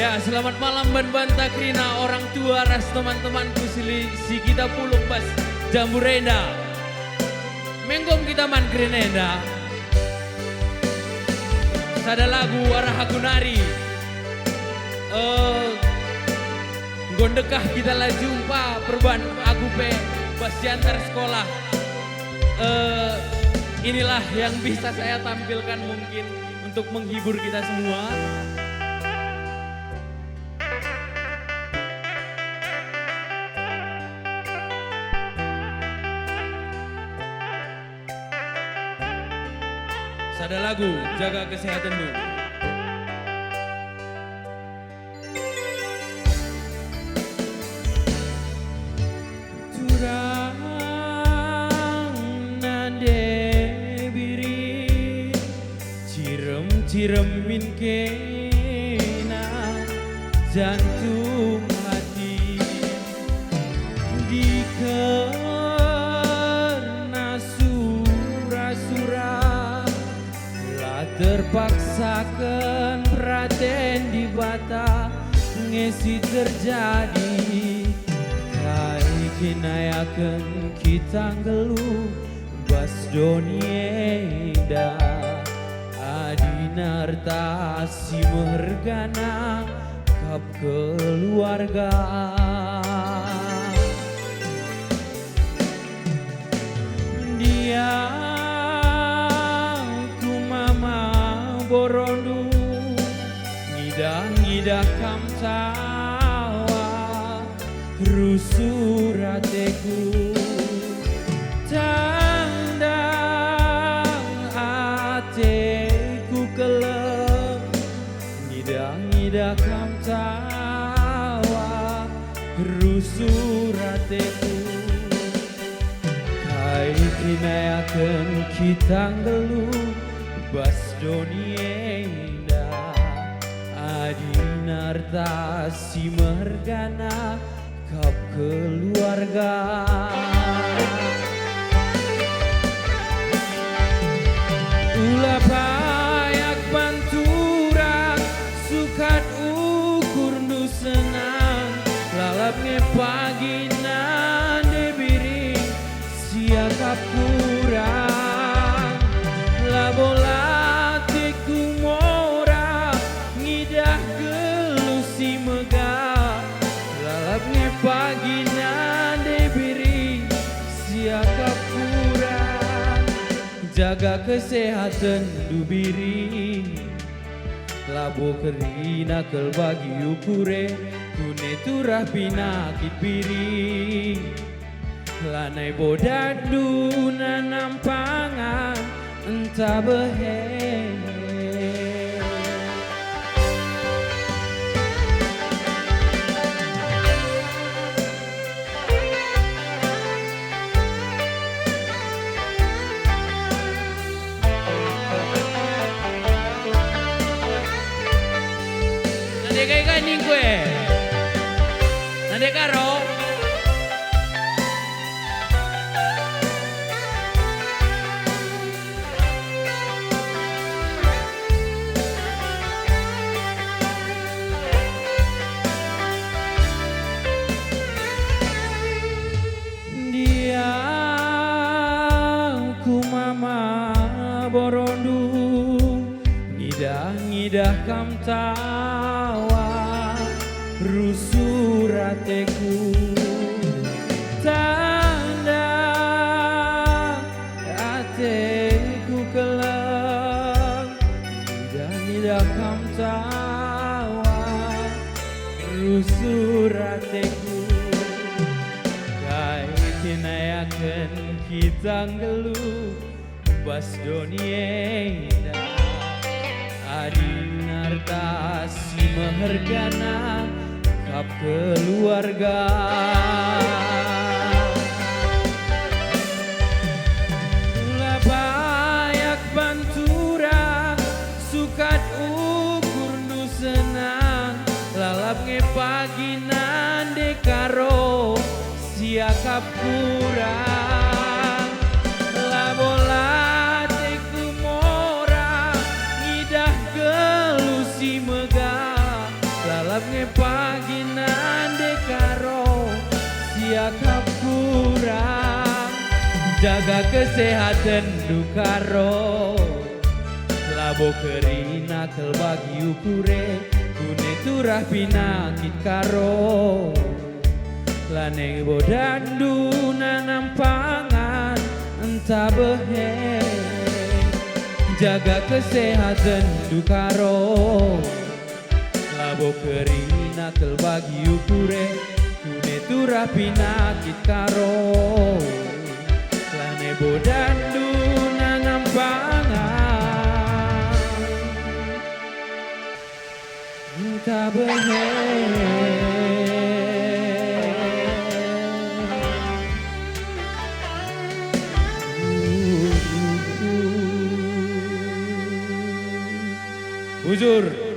Ya, selamat malam Ban Takrina, orang tua ras teman-temanku si kita pulung bas jamburenda. Menggom kita man grenenda. Sada lagu arah aku nari. Gondekah kita lah jumpa perban aku pe bas diantar sekolah. Inilah yang bisa saya tampilkan mungkin untuk menghibur kita semua. Ada lagu jaga kesehatan dulu. Turang nande biri cirem kena jantung hati di karena surah-surah terpaksakan praten di bata ngesi terjadi kai kinayakan kita ngeluh bas donieda adinarta si mergana kap keluarga dia borondu ngidah kam tawa rusurateku tandang ateku kelem ngidah kam tawa rusurateku kai kinayakan kita ngeluh bas donienda adinarta si mergana kap keluarga ulah payak banturan sukat ukur nu senang lalap ngepagi nande biri siakap kurang labola pagi nande biri siakap kurang jaga kesehatan dubiri labo kerina kel bagi ukure kune turah pinakit biri lanai bodadu nanam pangan entah behe Nandeka ningkwe, nandeka ro. Dia ku mama borondu, ngidah kam rusurateku tanda ateku kelam ngidah kam tawa rusurateku kai kinayakan kita ngeluh bas donieda adinarta si mehergana kap keluarga ulah bayak bantura sukat ukur nu senang lalap ngepagi nande karo siakap kurang labola teku mora ngidah gelusi megah lalap jaga kesehatan dukaro labo kerina kelbagi ukure kune turah pinakit karo lane bodandu nanam pangan entah behe jaga kesehatan dukaro labo kerina kelbagi ukure kune turah pinakit karo lane bodandu nanam pangan entah behe Bujur